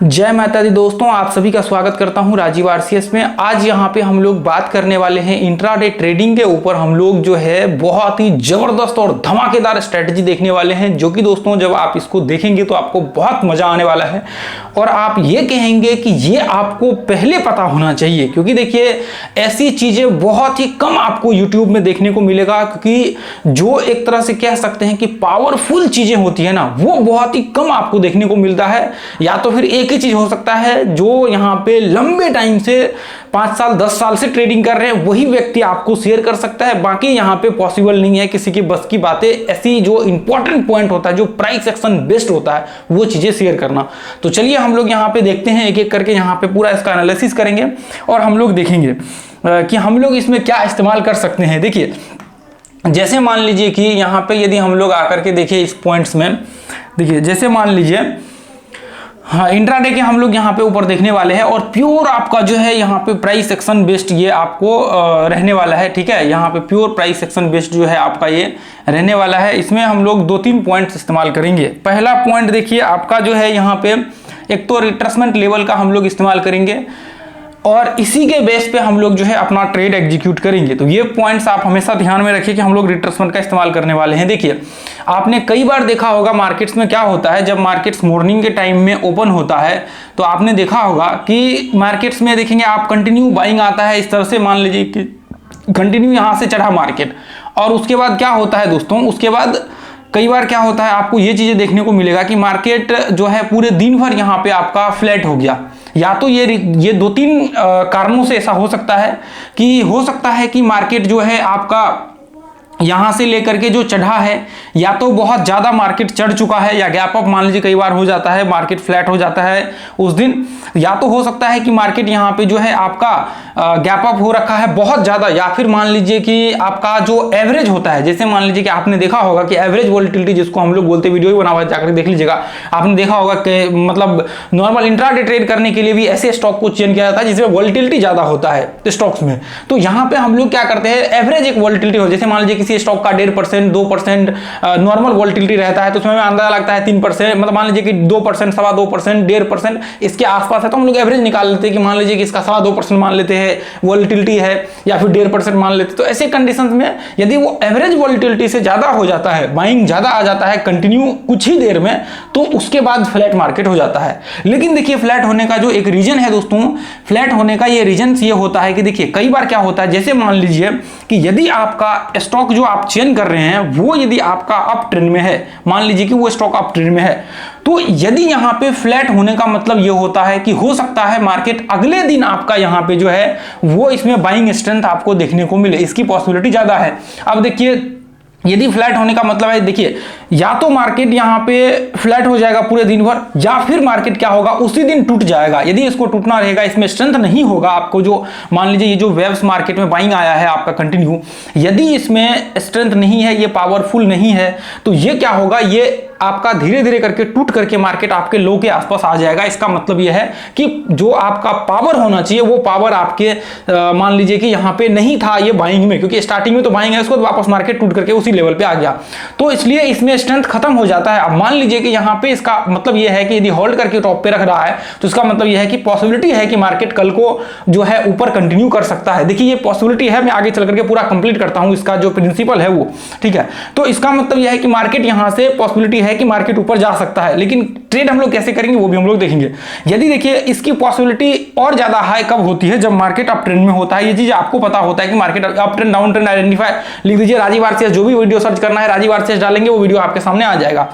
जय माता दी दोस्तों, आप सभी का स्वागत करता हूं राजीव आरसीएस में। आज यहां पे हम लोग बात करने वाले हैं इंट्राडे ट्रेडिंग के ऊपर। हम लोग जो है बहुत ही जबरदस्त और धमाकेदार स्ट्रेटजी देखने वाले हैं, जो कि दोस्तों जब आप इसको देखेंगे तो आपको बहुत मजा आने वाला है और आप ये कहेंगे कि ये आपको पहले पता होना चाहिए। क्योंकि देखिए ऐसी चीजें बहुत ही कम आपको यूट्यूब में देखने को मिलेगा, क्योंकि जो एक तरह से कह सकते हैं कि पावरफुल चीजें होती है ना, वो बहुत ही कम आपको देखने को मिलता है। या तो फिर एक ही चीज हो सकता है, जो यहां पे लंबे टाइम से 5 साल 10 साल से ट्रेडिंग कर रहे हैं वही व्यक्ति आपको शेयर कर सकता है। बाकी यहां पे पॉसिबल नहीं है किसी की बस की बातें ऐसी जो इंपॉर्टेंट पॉइंट होता है, जो प्राइस एक्शन बेस्ड होता है, वो चीजें शेयर करना। तो चलिए हम लोग यहां पे देखते हैं, एक एक करके यहां पे पूरा इसका एनालिसिस करेंगे और हम लोग देखेंगे कि हम लोग इसमें क्या इस्तेमाल कर सकते हैं। देखिए जैसे मान लीजिए कि यहां पे यदि हम लोग आकर के देखिए इस पॉइंट्स में, देखिए जैसे मान लीजिए हाँ इंट्राडे के हम लोग यहाँ पे ऊपर देखने वाले हैं और प्योर आपका जो है यहाँ पे प्राइस एक्शन बेस्ड ये आपको रहने वाला है। ठीक है, यहाँ पे प्योर प्राइस एक्शन बेस्ड जो है आपका ये रहने वाला है। इसमें हम लोग 2-3 पॉइंट्स इस्तेमाल करेंगे। पहला पॉइंट देखिए आपका जो है यहाँ पे एक तो रिट्रेसमेंट लेवल का हम लोग इस्तेमाल करेंगे और इसी के बेस पे हम लोग जो है अपना ट्रेड एग्जीक्यूट करेंगे। तो ये पॉइंट्स आप हमेशा ध्यान में रखिए कि हम लोग रिट्रेसमेंट का इस्तेमाल करने वाले हैं। देखिए आपने कई बार देखा होगा मार्केट्स में क्या होता है, जब मार्केट्स मॉर्निंग के टाइम में ओपन होता है तो आपने देखा होगा कि मार्केट्स में देखेंगे आप कंटिन्यू बाइंग आता है। इस तरह से मान लीजिए कि कंटिन्यू यहां से चढ़ा मार्केट और उसके बाद क्या होता है दोस्तों, उसके बाद कई बार क्या होता है आपको ये चीजें देखने को मिलेगा कि मार्केट जो है पूरे दिन भर यहाँ पे आपका फ्लैट हो गया। या तो ये 2-3 कारणों से ऐसा हो सकता है कि मार्केट जो है आपका यहां से लेकर के जो चढ़ा है, या तो बहुत ज्यादा मार्केट चढ़ चुका है या गैप अप मान लीजिए कई बार हो जाता है, मार्केट फ्लैट हो जाता है उस दिन। या तो हो सकता है कि मार्केट यहां पे जो है आपका गैप अप हो रखा है बहुत ज्यादा, या फिर मान लीजिए कि आपका जो एवरेज होता है, जैसे मान लीजिए कि आपने देखा होगा कि एवरेज वोलेटिलिटी जिसको हम लोग बोलते हैं, वीडियो ही बना हुआ है जाकर देख लीजिएगा, आपने देखा होगा कि मतलब नॉर्मल इंट्राडे ट्रेड करने के लिए भी ऐसे स्टॉक को चयन किया जाता है जिसमें वोलेटिलिटी ज्यादा होता है स्टॉक्स में। तो यहां पे हम लोग क्या करते हैं, एवरेज एक वोलेटिलिटी हो, जैसे मान लीजिए स्टॉक का 1.5% 2% नॉर्मल वोलेटिलिटी रहता है, तो उसमें अंदाजा लगता है 3%, मतलब मान लीजिए कि 2% 2.25% 1.5% इसके आसपास है, तो हम लोग एवरेज निकाल लेते हैं कि मान लीजिए कि इसका 2.25% मान लेते हैं वोलेटिलिटी है, या फिर 1.5% मान लेते हैं। तो ऐसे कंडीशंस में यदि वो एवरेज वोलेटिलिटी से ज्यादा हो जाता है, बाइंग ज्यादा आ जाता है कंटिन्यू कुछ ही देर में, तो उसके बाद फ्लैट मार्केट हो जाता है। लेकिन देखिए फ्लैट होने का जो एक रीजन है दोस्तों, फ्लैट होने का ये रीजन ये होता है कि देखिए कई बार क्या होता है, जैसे मान लीजिए कि यदि आपका स्टॉक जो आप चयन कर रहे हैं वो यदि आपका अप ट्रेंड में है, मान लीजिए कि वो स्टॉक अप ट्रेंड में है, तो यदि यहां पे फ्लैट होने का मतलब ये होता है कि हो सकता है मार्केट अगले दिन आपका यहां पे जो है वो इसमें बाइंग स्ट्रेंथ आपको देखने को मिले, इसकी पॉसिबिलिटी ज्यादा है। अब देखिए यदि फ्लैट होने का मतलब है, देखिए या तो मार्केट यहां पे फ्लैट हो जाएगा पूरे दिन भर, या फिर मार्केट क्या होगा उसी दिन टूट जाएगा। यदि इसको टूटना रहेगा, इसमें स्ट्रेंथ नहीं होगा आपको, जो मान लीजिए ये जो वेव्स मार्केट में बाइंग आया है आपका कंटिन्यू, यदि इसमें स्ट्रेंथ नहीं है, ये पावरफुल नहीं है, तो ये क्या होगा, ये आपका धीरे धीरे करके टूट करके मार्केट आपके लो के आसपास आ जाएगा। इसका मतलब यह है कि जो आपका पावर होना चाहिए वो पावर आपके मान लीजिए कि यहां पे नहीं था ये बाइंग में, क्योंकि स्टार्टिंग में तो बाइंग है, उसको वापस मार्केट टूट करके उसी लेवल पे आ गया, तो इसलिए इसमें स्ट्रेंथ खत्म हो जाता है। अब मान लीजिए कि यहां पे इसका मतलब यह है कि यदि होल्ड करके टॉप पे रख रहा है, तो इसका मतलब यह है कि पॉसिबिलिटी है कि मार्केट कल को जो है ऊपर कंटिन्यू कर सकता है। देखिए ये पॉसिबिलिटी है, मैं आगे चल करके पूरा कंप्लीट करता हूं इसका जो प्रिंसिपल है वो, ठीक है। तो इसका मतलब यह है कि मार्केट यहां से पॉसिबिलिटी है कि मार्केट ऊपर जा सकता है, लेकिन ट्रेड हम लोग कैसे करेंगे वो भी हम लोग देखेंगे। यदि देखिए इसकी पॉसिबिलिटी और ज्यादा हाई कब होती है, जब मार्केट अप ट्रेंड में होता है। ये चीज आपको पता होता है कि market up trend down trend identify लिख दीजिए राजीव आरसीएस, जो भी वीडियो सर्च करना है राजीव आरसीएस डालेंगे वो वीडियो आपके सामने आ जाएगा।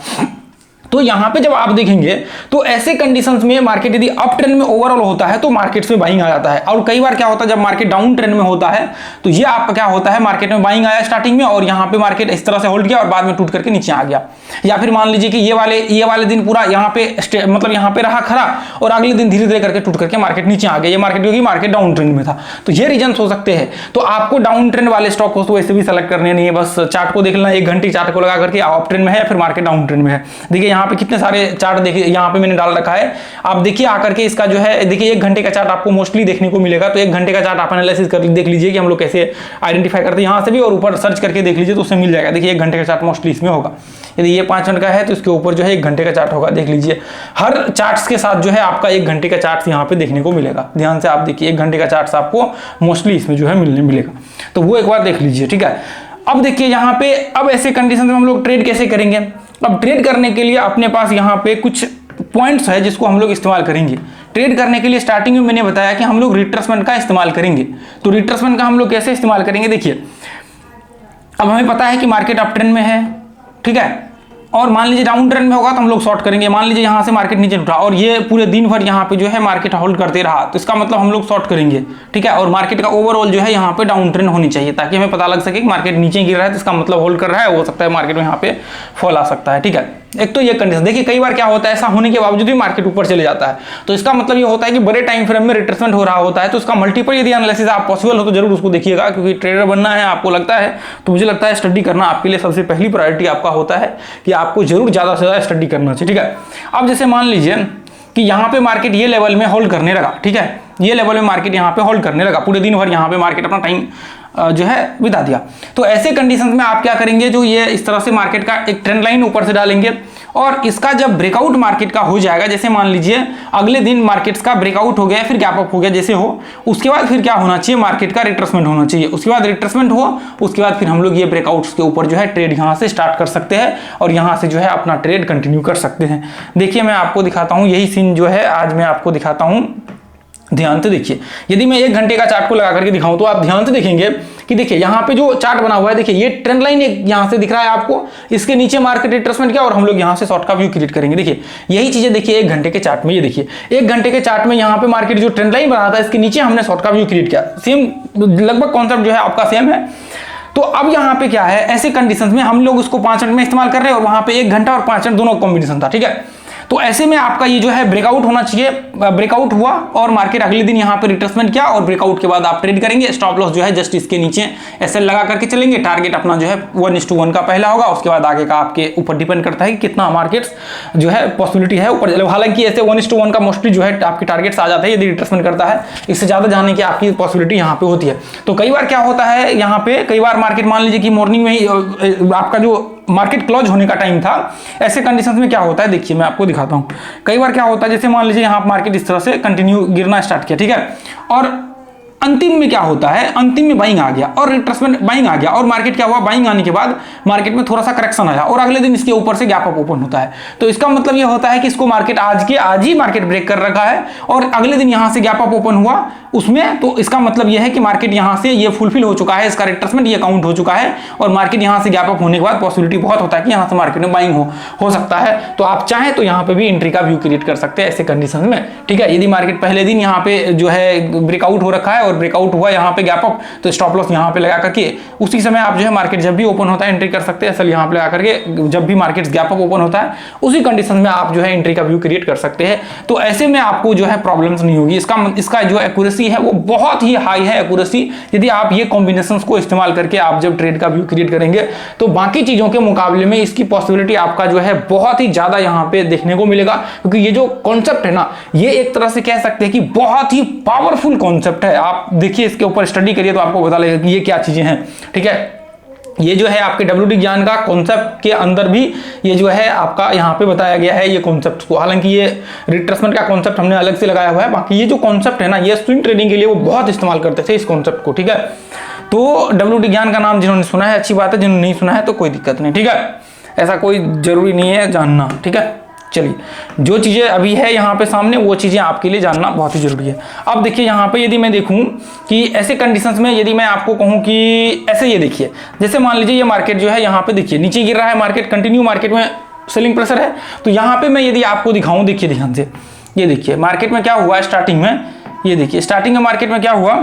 तो यहां पे जब आप देखेंगे तो ऐसे कंडीशंस में मार्केट यदि अप ट्रेंड में ओवरऑल होता है तो मार्केट में बाइंग आ जाता है, और कई बार क्या होता है जब मार्केट डाउन ट्रेंड में होता है तो ये आपका क्या होता है, मार्केट में बाइंग आया स्टार्टिंग में और यहां पे मार्केट इस तरह से होल्ड किया और बाद में टूट करके नीचे आ गया। या फिर मान लीजिए कि ये वाले दिन पूरा यहाँ पे मतलब यहाँ पे रहा खड़ा और अगले दिन धीरे धीरे करके टूट करके मार्केट नीचे आ गया, ये मार्केट क्योंकि मार्केट डाउन ट्रेंड में था। तो ये रीजन हो सकते हैं। तो आपको डाउन ट्रेंड वाले स्टॉक को वैसे भी सेलेक्ट करने नहीं है, बस चार्ट को देख लेना, 1 घंटे चार्ट को लगा करके अप ट्रेंड में है या फिर मार्केट डाउन ट्रेंड में है। देखिए यहाँ पे कितने सारे चार्ट देखिए यहाँ पे मैंने डाल रखा है, आप देखिए आकर के इसका जो है देखिए 1 घंटे का चार्ट आपको मोस्टली देखने को मिलेगा। तो 1 घंटे का चार्ट आप एनालिसिस कर देख लीजिए कि हम लोग कैसे आइडेंटिफाई करते हैं यहाँ से भी, और ऊपर सर्च करके देख लीजिए तो उससे मिल जाएगा। देखिए 1 घंटे का चार्ट मोस्टली इसमें होगा। यदि ये 5 मिनट का है तो इसके ऊपर जो है 1 घंटे का चार्ट होगा। देख लीजिए हर चार्ट्स के साथ जो है आपका 1 घंटे का चार्ट यहाँ पे देखने को मिलेगा। ध्यान से आप देखिए 1 घंटे का चार्ट आपको मोस्टली इसमें जो है मिलेगा, तो वो एक बार देख लीजिए, ठीक है। अब देखिए यहाँ पे अब ऐसे कंडीशन में हम लोग ट्रेड कैसे करेंगे। अब ट्रेड करने के लिए अपने पास यहाँ पे कुछ पॉइंट्स है जिसको हम लोग इस्तेमाल करेंगे। ट्रेड करने के लिए स्टार्टिंग में मैंने बताया कि हम लोग रिट्रेसमेंट का इस्तेमाल करेंगे। तो रिट्रेसमेंट का हम लोग कैसे इस्तेमाल करेंगे, देखिए अब हमें पता है कि मार्केट अप ट्रेंड में है, ठीक है, और मान लीजिए डाउन ट्रेंड में होगा तो हम लोग शॉर्ट करेंगे। मान लीजिए यहाँ से मार्केट नीचे उठा और ये पूरे दिन भर यहाँ पे जो है मार्केट होल्ड करते रहा, तो इसका मतलब हम लोग शॉर्ट करेंगे, ठीक है। और मार्केट का ओवरऑल जो है यहाँ पे डाउन ट्रेंड होनी चाहिए ताकि हमें पता लग सके कि मार्केट नीचे गिर रहा है तो इसका मतलब होल्ड कर रहा है, हो सकता है मार्केट में यहाँ पे फॉल आ सकता है, ठीक है। एक तो ये कंडीशन देखिए, कई बार क्या होता है ऐसा होने के बावजूद भी मार्केट ऊपर चले जाता है, तो इसका मतलब ये होता है कि बड़े टाइम फ्रेम में रिट्रेसमेंट हो रहा होता है। तो उसका मल्टीपल यदि एनालिसिस आप पॉसिबल हो तो जरूर उसको देखिएगा, क्योंकि ट्रेडर बनना है आपको लगता है तो मुझे लगता है स्टडी करना आपके लिए सबसे पहली प्रायोरिटी आपका होता है कि आपको जरूर ज्यादा से ज्यादा स्टडी करना चाहिए, ठीक है। अब जैसे मान लीजिए कि यहाँ पे मार्केट ये लेवल में होल्ड करने लगा, ठीक है, ये लेवल में मार्केट यहाँ पे होल्ड करने लगा, पूरे दिन भर यहाँ पे मार्केट अपना टाइम जो है बिता दिया। तो ऐसे कंडीशंस में आप क्या करेंगे, जो ये इस तरह से मार्केट का एक ट्रेंड लाइन ऊपर से डालेंगे और इसका जब ब्रेकआउट मार्केट का हो जाएगा, जैसे मान लीजिए अगले दिन मार्केट्स का ब्रेकआउट हो गया फिर गैप अप हो गया जैसे हो, उसके बाद फिर क्या होना चाहिए, मार्केट का रिट्रेसमेंट होना चाहिए। उसके बाद रिट्रेसमेंट हो, उसके बाद फिर हम लोग ये ब्रेकआउट्स के ऊपर जो है ट्रेड यहाँ से स्टार्ट कर सकते हैं और यहाँ से जो है अपना ट्रेड कंटिन्यू कर सकते हैं। देखिए मैं आपको दिखाता हूँ, यही सीन जो है आज मैं आपको दिखाता हूँ, ध्यान से देखिए। यदि मैं 1 घंटे का चार्ट को लगा करके दिखाऊं तो आप ध्यान से देखेंगे कि देखिए यहाँ पे जो चार्ट बना हुआ है, देखिए ये ट्रेंड लाइन यहाँ से दिख रहा है आपको, इसके नीचे मार्केट रिट्रेसमेंट किया और हम लोग यहाँ से शॉर्ट का व्यू क्रिएट करेंगे। देखिए यही चीजें देखिए 1 घंटे के चार्ट में, ये देखिए 1 घंटे के चार्ट में यहाँ पे मार्केट जो ट्रेंड लाइन बना था इसके नीचे हमने शॉर्ट का व्यू क्रिएट किया। सेम लगभग कॉन्सेप्ट जो है आपका सेम है। तो अब यहाँ पे क्या है, ऐसे कंडीशंस में हम लोग उसको 5 मिनट में इस्तेमाल कर रहे हैं और वहां पे 1 घंटा और 5 मिनट दोनों कॉम्बिनेशन था, ठीक है। तो ऐसे में आपका ये जो है ब्रेकआउट होना चाहिए, ब्रेकआउट हुआ और मार्केट अगले दिन यहाँ पे रिट्रेसमेंट किया और ब्रेकआउट के बाद आप ट्रेड करेंगे। स्टॉप लॉस जो है जस्ट इसके नीचे एसएल लगा करके चलेंगे। टारगेट अपना जो है 1:1 का पहला होगा, उसके बाद आगे का आपके ऊपर डिपेंड करता है कि कितना मार्केट्स जो है पॉसिबिलिटी है ऊपर। हालांकि ऐसे 1:1 का मोस्टली जो है आपके टारगेट्स आ जाते हैं यदि रिट्रेसमेंट करता है, इससे ज्यादा जाने की आपकी पॉसिबिलिटी यहाँ पे होती है। तो कई बार क्या होता है यहाँ पे, कई बार मार्केट मान लीजिए कि मॉर्निंग में ही आपका जो मार्केट क्लोज होने का टाइम था, ऐसे कंडीशंस में क्या होता है देखिए मैं आपको दिखाता हूं। कई बार क्या होता है, जैसे मान लीजिए यहाँ मार्केट इस तरह से कंटिन्यू गिरना स्टार्ट किया, ठीक है, और अंतिम में क्या होता है, अंतिम में बाइंग आ गया और रिट्रेसमेंट बाइंग आ गया और मार्केट क्या हुआ, बाइंग आने के बाद मार्केट में थोड़ा सा करेक्शन आया और अगले दिन इसके ऊपर से गैप अप ओपन होता है। तो इसका मतलब ये होता है कि इसको मार्केट आज ही मार्केट ब्रेक कर रखा है और अगले दिन यहां से गैप अप ओपन हुआ उसमें, तो इसका मतलब यह है कि मार्केट यहां से ये फुलफिल हो चुका है, इसका रिट्रेसमेंट ये काउंट हो चुका है और मार्केट यहां से गैप अप होने के बाद पॉसिबिलिटी बहुत होता है कि यहां से मार्केट में बाइंग हो सकता है। तो आप चाहें तो यहां पे भी एंट्री का व्यू क्रिएट कर सकते हैं ऐसे कंडीशन में, ठीक है। यदि मार्केट पहले दिन यहाँ पे जो है ब्रेकआउट हो रखा है और ब्रेकआउट हुआ यहाँ पे गैप अप, तो स्टॉप लॉस यहाँ पे लगा करके उसी समय आप जो है मार्केट जब भी ओपन होता है एंट्री कर सकते हैं। असल यहाँ पे लगा करके जब भी मार्केट गैप अप ओपन होता है उसी कंडीशन में आप जो है एंट्री का व्यू क्रिएट कर सकते हैं। तो ऐसे में आपको जो है प्रॉब्लम्स नहीं होगी। इसका जो एक्यूरेसी है वो बहुत ही हाई है एक्यूरेसी। यदि आप ये कॉम्बिनेशंस को इस्तेमाल करके आप जब ट्रेड का व्यू क्रिएट करेंगे तो बाकी चीजों के मुकाबले में इसकी पॉसिबिलिटी आपका जो है बहुत ही ज्यादा यहाँ पे देखने को मिलेगा, क्योंकि ये जो कॉन्सेप्ट है ना, ये एक तरह से कह सकते हैं कि बहुत ही पावरफुल कॉन्सेप्ट है। आप देखिए इसके ऊपर स्टडी करिए तो आपको पता लगेगा कि ये क्या चीजें हैं, ठीक है। ये जो है आपके WD ज्ञान का कॉन्सेप्ट के अंदर भी ये जो है आपका यहाँ पे बताया गया है ये कॉन्सेप्ट को। हालांकि ये रिट्रेसमेंट का कॉन्सेप्ट हमने अलग से लगाया हुआ है, बाकी ये जो कॉन्सेप्ट है ना, ये स्विंग ट्रेडिंग के लिए वो बहुत इस्तेमाल करते थे इस कॉन्सेप्ट को, ठीक है। तो WD ज्ञान का नाम जिन्होंने सुना है अच्छी बात है, जिन्होंने नहीं सुना है तो कोई दिक्कत नहीं, ठीक है। ऐसा कोई जरूरी नहीं है जानना, ठीक है। चलिए, जो चीजें अभी है यहाँ पे सामने वो चीजें आपके लिए जानना बहुत ही जरूरी है। अब देखिए यहाँ पे यदि मैं देखूं कि ऐसे कंडीशंस में यदि मैं आपको कहूं कि ऐसे, ये देखिए जैसे मान लीजिए ये मार्केट जो है यहाँ पे देखिए नीचे गिर रहा है, मार्केट कंटिन्यू मार्केट में सेलिंग प्रेशर है। तो यहाँ पे मैं यदि आपको दिखाऊं, देखिए ध्यान से, ये देखिए मार्केट में क्या हुआ स्टार्टिंग में, ये देखिए स्टार्टिंग में मार्केट में क्या हुआ,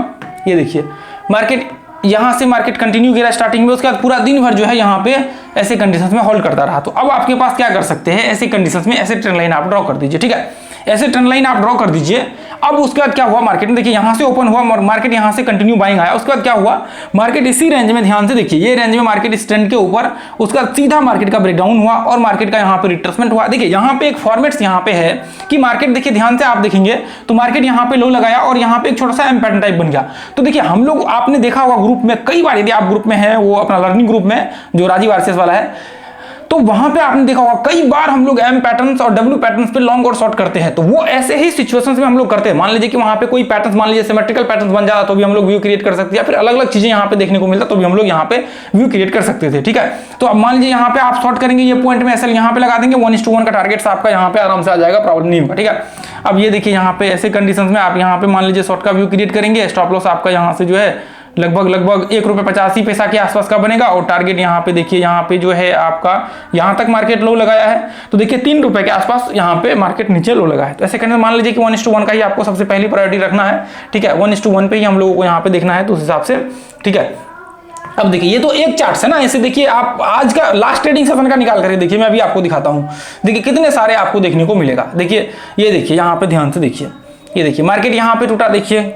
ये देखिए मार्केट यहां से मार्केट कंटिन्यू गिरा स्टार्टिंग में, उसके बाद पूरा दिन भर जो है यहाँ पे ऐसे कंडीशंस में होल्ड करता रहा। तो अब आपके पास क्या कर सकते हैं, ऐसे कंडीशंस में ऐसे ट्रेंड लाइन आप ड्रॉ कर दीजिए, ठीक है। ऐसे ट्रेंड लाइन आप ड्रॉ कर दीजिए। अब उसके बाद क्या हुआ मार्केट में, देखिए यहां से ओपन हुआ मार्केट, यहां से कंटिन्यू बाइंग आया, उसके बाद क्या हुआ मार्केट इसी रेंज में, ध्यान से देखिए ये रेंज में मार्केट इस ट्रेंड के ऊपर, उसका सीधा मार्केट का ब्रेकडाउन हुआ और मार्केट का यहां पे रिट्रेसमेंट हुआ। देखिए यहां पे एक फॉर्मेट्स यहां पे है कि मार्केट, देखिए ध्यान से आप देखेंगे तो मार्केट यहां पे लो लगाया और यहां पे एक छोटा सा एम पैटर्न टाइप बन गया। तो देखिए हम लोग, आपने देखा होगा ग्रुप में कई बार, यदि आप ग्रुप में हैं, वो अपना लर्निंग ग्रुप में जो राजीव आरसीएस वाला है, तो वहां पे आपने देखा होगा कई बार हम लोग एम पैटर्न्स और डब्ल्यू पैटर्न्स पे लॉन्ग और शॉर्ट करते हैं। तो वो ऐसे ही सिचुएशंस में हम लोग करते हैं। मान लीजिए कि वहां पे कोई पैटर्न्स, मान लीजिए सिमेट्रिकल पैटर्न्स बन जाता तो भी हम लोग व्यू क्रिएट कर सकते हैं, या फिर अलग अलग चीजें यहां पे देखने को मिलता तो भी हम लोग यहां पे व्यू क्रिएट कर सकते थे, ठीक है। तो अब मान लीजिए यहां पे आप शॉर्ट करेंगे, ये पॉइंट में एसएल यहां पे लगा देंगे, 1:1 का टारगेट आपका यहां पे आराम से आ जाएगा, प्रॉब्लम नहीं होगा, ठीक है। अब ये देखिए यहां पे ऐसे कंडीशंस में आप यहां पे मान लीजिए शॉर्ट का व्यू क्रिएट करेंगे, स्टॉप लॉस आपका यहां से जो है लगभग ₹1.85 के आसपास का बनेगा, और टारगेट यहाँ पे देखिए, यहाँ पे जो है आपका यहाँ तक मार्केट लो लगाया है, तो देखिए ₹3 के आसपास यहाँ पे मार्केट नीचे लो लगा है। तो ऐसे करने मान लीजिए कि 1:1 का ही आपको सबसे पहली प्रायोरिटी रखना है, ठीक है, 1:1 पे ही हम लोगों को यहाँ पे देखना है, तो उस हिसाब से, ठीक है। अब देखिए ये तो एक चार्ट है ना, ऐसे देखिए आप आज का लास्ट ट्रेडिंग सेशन का निकाल कर देखिए, मैं अभी आपको दिखाता हूँ, देखिए कितने सारे आपको देखने को मिलेगा। देखिए ये देखिए यहाँ पे ध्यान से देखिए, ये देखिए मार्केट यहाँ पे टूटा, देखिए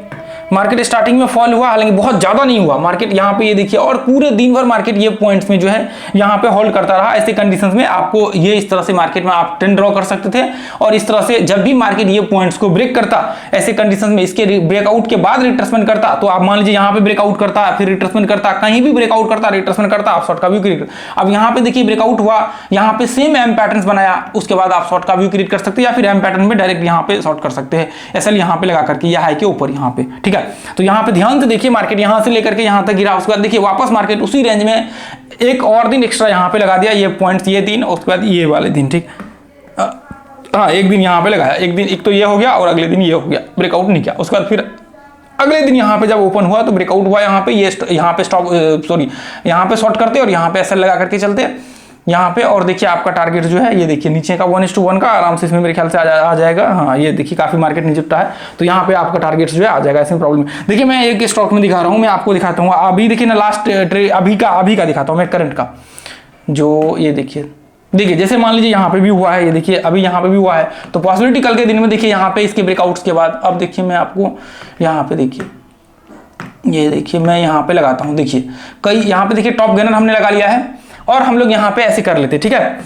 मार्केट स्टार्टिंग में फॉल हुआ, हालांकि बहुत ज्यादा नहीं हुआ मार्केट यहाँ पे, ये देखिए, और पूरे दिन भर मार्केट ये पॉइंट्स में जो है यहाँ पे होल्ड करता रहा। ऐसे कंडीशंस में आपको ये इस तरह से मार्केट में आप ट्रेंड ड्रॉ कर सकते थे, और इस तरह से जब भी मार्केट ये पॉइंट्स को ब्रेक करता, ऐसे कंडीशंस में इसके ब्रेकआउट के बाद रिट्रेसमेंट करता, तो आप मान लीजिए यहाँ पे ब्रेकआउट करता, फिर रिट्रेसमेंट करता, कहीं भी ब्रेकआउट करता, रिट्रेसमेंट करता, आप शॉर्ट का व्यू क्रिएट। अब यहाँ पे देखिए ब्रेकआउट हुआ, यहाँ पे सेम एम पैटर्न्स बनाया, उसके बाद आप शॉर्ट का व्यू क्रिएट कर सकते हैं, या फिर एम पैटर्न में डायरेक्ट यहाँ पे शॉर्ट कर सकते हैं, एसएल यहाँ पे लगा करके या हाई के ऊपर यहाँ पे, ठीक है। तो यहाँ पे ध्यान से देखिए मार्केट यहां से लेकर के यहां तक गिरा, उसके बाद देखिए वापस मार्केट उसी रेंज में एक और दिन एक्स्ट्रा यहां पे लगा दिया, ये पॉइंट्स ये दिन, उसके बाद ये वाले दिन, ठीक, हाँ एक दिन यहां पे लगाया, एक दिन, एक तो ये हो गया और अगले दिन ये हो गया, ब्रेकआउट नहीं किया। उसके बाद फिर अगले दिन यहाँ पे जब ओपन हुआ तो ब्रेकआउट हुआ, यहाँ पे ये यहाँ पे स्टॉप, सॉरी यहाँ पे शॉर्ट करते और यहाँ पे एसएल लगा करके चलते यहाँ पे, और देखिए आपका टारगेट जो है ये देखिए नीचे का 1:1 का आराम से इसमें मेरे ख्याल से आ जाएगा। हाँ ये देखिए काफी मार्केट नीचे उठा है, तो यहाँ पे आपका टारगेट जो है आ जाएगा, ऐसे प्रॉब्लम। देखिए मैं एक स्टॉक में दिखा रहा हूँ, मैं आपको दिखाता हूँ अभी, देखिए ना लास्ट अभी का दिखाता हूँ मैं, करंट का, जो ये देखिए जैसे मान लीजिए यहाँ पे भी हुआ है, ये देखिए अभी यहाँ पे भी हुआ है, तो पॉसिबिलिटी कल के दिन में देखिए यहाँ पे इसके ब्रेकआउट्स के बाद, अब देखिए मैं आपको यहाँ पे देखिए, ये देखिए मैं यहाँ पे लगाता हूँ, देखिए कई यहाँ पे देखिए टॉप गेनर हमने लगा लिया है, और हम लोग यहाँ पे ऐसे कर लेते, ठीक है।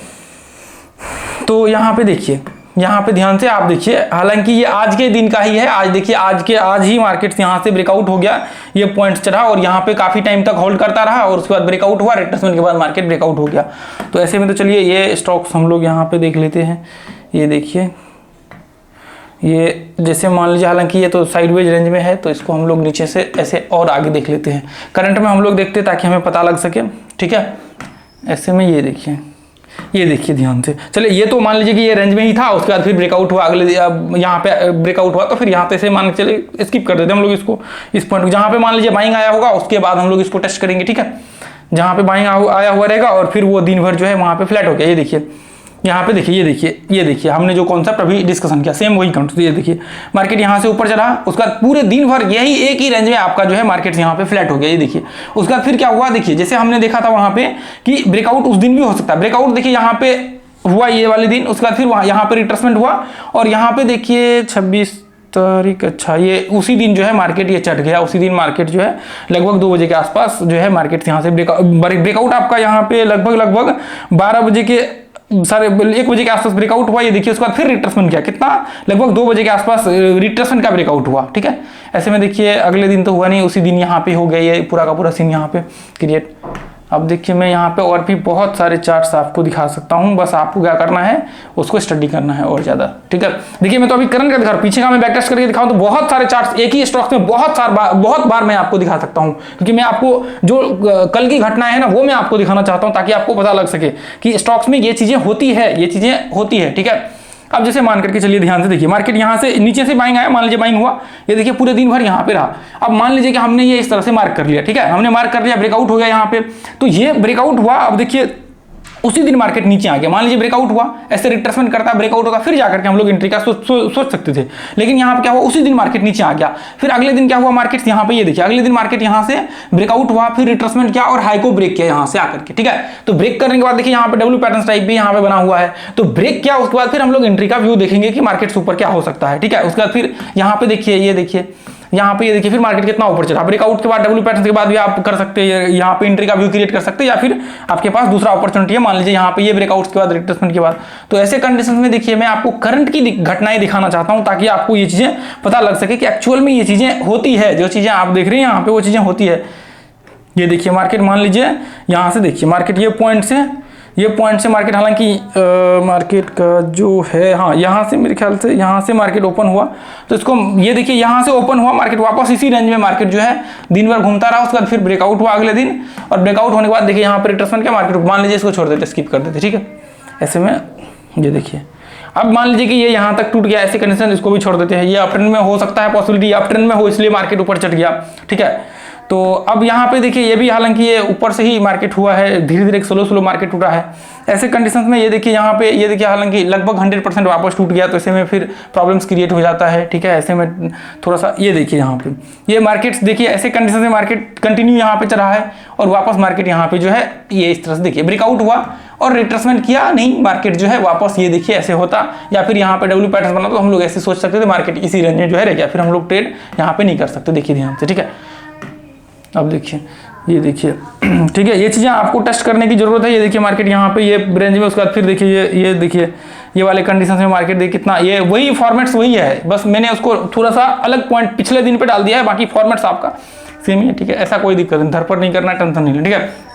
तो यहाँ पे देखिए, यहाँ पे ध्यान से आप देखिए, हालांकि ये आज के दिन का ही है, आज देखिए आज ही मार्केट यहाँ से ब्रेकआउट हो गया, ये पॉइंट्स चढ़ा और यहाँ पे काफी टाइम तक होल्ड करता रहा, और उसके बाद ब्रेकआउट हुआ, रिट्रेसमेंट के बाद मार्केट ब्रेकआउट हो गया। तो ऐसे में तो चलिए ये स्टॉक्स हम लोग यहाँ पे देख लेते हैं। ये देखिए ये जैसे मान लीजिए, हालांकि ये तो साइडवेज रेंज में है, तो इसको हम लोग नीचे से ऐसे और आगे देख लेते हैं। करंट में हम लोग देखते हैं ताकि हमें पता लग सके, ठीक है। ऐसे में ये देखिए ध्यान से, चलिए ये तो मान लीजिए कि ये रेंज में ही था, उसके बाद फिर ब्रेकआउट हुआ, अगले यहाँ पे ब्रेकआउट हुआ, तो फिर यहाँ पे से मान के चलिए स्किप कर देते हम लोग इसको, इस पॉइंट जहाँ पे मान लीजिए बाइंग आया होगा, उसके बाद हम लोग इसको टेस्ट करेंगे, ठीक है। जहाँ पे बाइंग आया हुआ रहेगा और फिर वो दिन भर जो है वहाँ पे फ्लैट हो गया, ये देखिए यहाँ पे देखिए, ये देखिए हमने जो कॉन्सेप्ट अभी डिस्कशन किया, सेम वही काउंट। तो ये देखिए मार्केट यहाँ से ऊपर चढ़ा, उसका पूरे दिन भर यही एक ही रेंज में आपका जो है मार्केट यहाँ पे फ्लैट हो गया, ये देखिए। उसके बाद फिर क्या हुआ, देखिए जैसे हमने देखा था वहाँ पे कि ब्रेकआउट उस दिन भी हो सकता है, ब्रेकआउट देखिए यहाँ पे हुआ ये वाले दिन, उसके बाद फिर यहाँ पे रिट्रेसमेंट हुआ, और यहाँ पे देखिए 26 तारीख, अच्छा ये उसी दिन जो है मार्केट ये चढ़ गया, उसी दिन मार्केट जो है लगभग 2 बजे के आसपास जो है मार्केट यहाँ से ब्रेकआउट आपका यहाँ पे लगभग 12 बजे के 1 बजे के आसपास ब्रेकआउट हुआ, ये देखिए। उसके बाद फिर रिट्रेसमेंट किया, कितना, लगभग 2 बजे के आसपास रिट्रेसमेंट का ब्रेकआउट हुआ, ठीक है। ऐसे में देखिए अगले दिन तो हुआ नहीं, उसी दिन यहाँ पे हो गया ये पूरा का पूरा सीन यहाँ पे क्रिएट। अब देखिए मैं यहाँ पे और भी बहुत सारे चार्ट्स आपको दिखा सकता हूँ, बस आपको क्या करना है, उसको स्टडी करना है और ज्यादा, ठीक है। देखिए मैं तो अभी करंट का दिखा रहा हूँ, पीछे का मैं बैक टेस्ट करके दिखाऊं तो बहुत सारे चार्ट्स एक ही स्टॉक्स में बहुत बार मैं आपको दिखा सकता हूँ, क्योंकि मैं आपको जो कल की घटनाएं है ना वो मैं आपको दिखाना चाहता हूँ, ताकि आपको पता लग सके कि स्टॉक्स में ये चीजें होती है, ठीक है। अब जैसे मान करके चलिए ध्यान से देखिए, मार्केट यहाँ से नीचे से बाइंग आया, मान लीजिए बाइंग हुआ, ये देखिए पूरे दिन भर यहाँ पे रहा। अब मान लीजिए कि हमने ये इस तरह से मार्क कर लिया, ठीक है, हमने मार्क कर लिया, ब्रेकआउट हो गया यहाँ पे, तो ये ब्रेकआउट हुआ। अब देखिए उसी दिन मार्केट नीचे आ गया, मान लीजिए ब्रेकआउट हुआ, ऐसे रिट्रेसमेंट करता है, ब्रेकआउट होगा, फिर जाकर के हम लोग एंट्री का सोच सकते थे। लेकिन यहाँ पे क्या हुआ, उसी दिन मार्केट नीचे आ गया, फिर अगले दिन क्या हुआ, मार्केट यहाँ पे ये देखिए अगले दिन मार्केट यहाँ से ब्रेकआउट हुआ, फिर रिट्रेसमेंट किया और हाई को ब्रेक किया यहाँ से आकर के, ठीक है। तो ब्रेक करने के बाद देखिए यहाँ पे डब्ल्यू पैटर्न टाइप भी यहाँ पे बना हुआ है, तो ब्रेक किया, उसके बाद फिर हम लोग एंट्री का व्यू देखेंगे कि मार्केट ऊपर क्या हो सकता है, ठीक है। उसके बाद फिर यहाँ पे देखिए, ये देखिए यहाँ पे, ये देखिए फिर मार्केट कितना ऊपर चला, ब्रेकआउट के बाद डब्ल्यू पैटर्न के बाद भी आप कर सकते हैं, यहाँ पे एंट्री का व्यू क्रिएट कर सकते हैं, या फिर आपके पास दूसरा अपॉर्चुनिटी है, मान लीजिए यहाँ पे ये ब्रेकआउट के बाद रिट्रेसमेंट के बाद। तो ऐसे कंडीशन में देखिए मैं आपको करंट की घटनाएं दिखाना चाहता हूँ, ताकि आपको ये चीजें पता लग सके कि एक्चुअल में ये चीजें होती है, जो चीजें आप देख रहे हैं यहाँ पे वो चीजें होती है। ये देखिए मार्केट, मान लीजिए यहाँ से देखिए मार्केट ये पॉइंट से मार्केट, हालांकि मार्केट का जो है, हाँ यहाँ से मेरे ख्याल से यहाँ से मार्केट ओपन हुआ, तो इसको ये देखिए यहाँ से ओपन हुआ मार्केट, वापस इसी रेंज में मार्केट जो है दिन भर घूमता रहा, उसके बाद फिर ब्रेकआउट हुआ अगले दिन, और ब्रेकआउट होने के बाद देखिए यहाँ पर रिट्रेसमेंट क्या मार्केट, मान लीजिए इसको छोड़ देते, स्किप कर देते, ठीक है। ऐसे में ये देखिए अब मान लीजिए कि ये यहाँ तक टूट गया, ऐसे कंडीशन इसको भी छोड़ देते हैं, ये अप ट्रेंड में हो सकता है, पॉसिबिलिटी अप ट्रेंड में हो इसलिए मार्केट ऊपर चढ़ गया, ठीक है। तो अब यहाँ पे देखिए ये भी, हालांकि ये ऊपर से ही मार्केट हुआ है, धीरे धीरे स्लो मार्केट टूटा है। ऐसे कंडीशंस में ये देखिए यहाँ पे, ये देखिए हालांकि लगभग 100% वापस टूट गया, तो ऐसे में फिर प्रॉब्लम्स क्रिएट हो जाता है, ठीक है। ऐसे में थोड़ा सा ये देखिए यहाँ पे ये मार्केट्स देखिए, ऐसे कंडीशन में मार्केट कंटिन्यू यहाँ पे चला है, और वापस मार्केट यहाँ पे जो है ये इस तरह से देखिए ब्रेकआउट हुआ और रिट्रेसमेंट किया, नहीं मार्केट जो है वापस ये देखिए ऐसे होता, या फिर यहाँ पे डब्ल्यू पैटर्न बना, तो हम लोग ऐसे सोच सकते थे मार्केट इसी रेंज में जो है रह गया, फिर हम लोग ट्रेड यहाँ पे नहीं कर सकते, देखिए ध्यान से, ठीक है। अब देखिए ये देखिए ठीक है, ये चीज़ें आपको टेस्ट करने की जरूरत है। ये देखिए मार्केट यहाँ पे ये रेंज में, उसके बाद फिर देखिए ये देखिए ये वाले कंडीशन में मार्केट देखिए कितना, ये वही फॉर्मेट्स वही है, बस मैंने उसको थोड़ा सा अलग पॉइंट पिछले दिन पे डाल दिया है, बाकी फॉर्मेट्स आपका सेम ही है, ठीक है। ऐसा कोई दिक्कत नहीं, धरपड़ नहीं करना, टेंशन नहीं, ठीक है।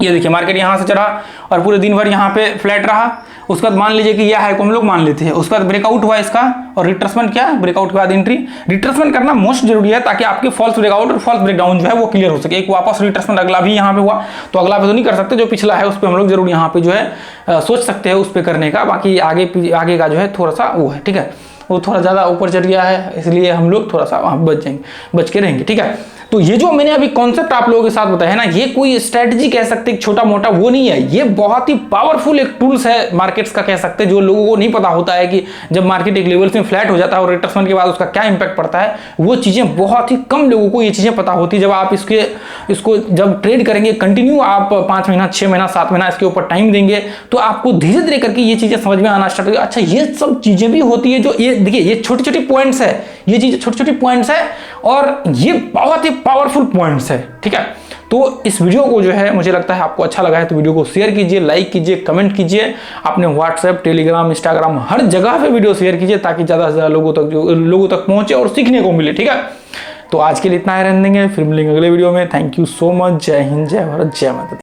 ये देखिए मार्केट यहाँ से चढ़ा और पूरे दिन भर यहाँ पे फ्लैट रहा, उसके बाद मान लीजिए कि यह हाई को हम लोग मान लेते हैं, उसके बाद ब्रेकआउट हुआ इसका और रिट्रेसमेंट क्या, ब्रेकआउट के बाद एंट्री। रिट्रेसमेंट करना मोस्ट जरूरी है, ताकि आपके फॉल्स ब्रेकआउट और फॉल्स ब्रेकडाउन जो है वो क्लियर हो सके। एक वापस रिट्रेसमेंट अगला भी यहाँ पे हुआ, तो अगला पे तो नहीं कर सकते, जो पिछला है उस पर हम लोग जरूर यहाँ पे जो है सोच सकते हैं उस पर करने का, बाकी आगे का जो है थोड़ा सा वो है, ठीक है, वो थोड़ा ज़्यादा ऊपर चढ़ गया है, इसलिए हम लोग थोड़ा सा वहाँ बच के रहेंगे, ठीक है। तो ये जो मैंने अभी कॉन्सेप्ट आप लोगों के साथ बताया है ना, ये कोई स्ट्रेटजी कह सकते हैं छोटा मोटा वो नहीं है, ये बहुत ही पावरफुल एक टूल्स है मार्केट्स का, कह सकते हैं, जो लोगों को नहीं पता होता है कि जब मार्केट एक लेवल से फ्लैट हो जाता है और रिट्रेसमेंट के बाद उसका क्या इंपैक्ट पड़ता है, वो चीज़ें बहुत ही कम लोगों को ये चीज़ें पता होती है। जब आप इसको जब ट्रेड करेंगे कंटिन्यू, आप 5 महीना 6 महीना 7 महीना इसके ऊपर टाइम देंगे, तो आपको धीरे धीरे करके ये चीज़ें समझ में आना स्टार्ट होगी। अच्छा ये सब चीज़ें भी होती है, जो ये देखिए ये छोटी छोटी पॉइंट्स है, ये चीज़ें छोटी छोटी पॉइंट्स है और ये बहुत ही पावरफुल पॉइंट्स है, ठीक है। तो इस वीडियो को जो है मुझे लगता है आपको अच्छा लगा है, तो वीडियो को शेयर कीजिए, लाइक कीजिए, कमेंट कीजिए, अपने व्हाट्सएप, टेलीग्राम, इंस्टाग्राम हर जगह पे वीडियो शेयर कीजिए, ताकि ज़्यादा से ज़्यादा लोगों तक पहुंचे और सीखने को मिले, ठीक है। तो आज के लिए इतना ही रहने देंगे, फिर मिलेंगे अगले वीडियो में। थैंक यू सो मच, जय हिंद, जय भारत, जय माता दी।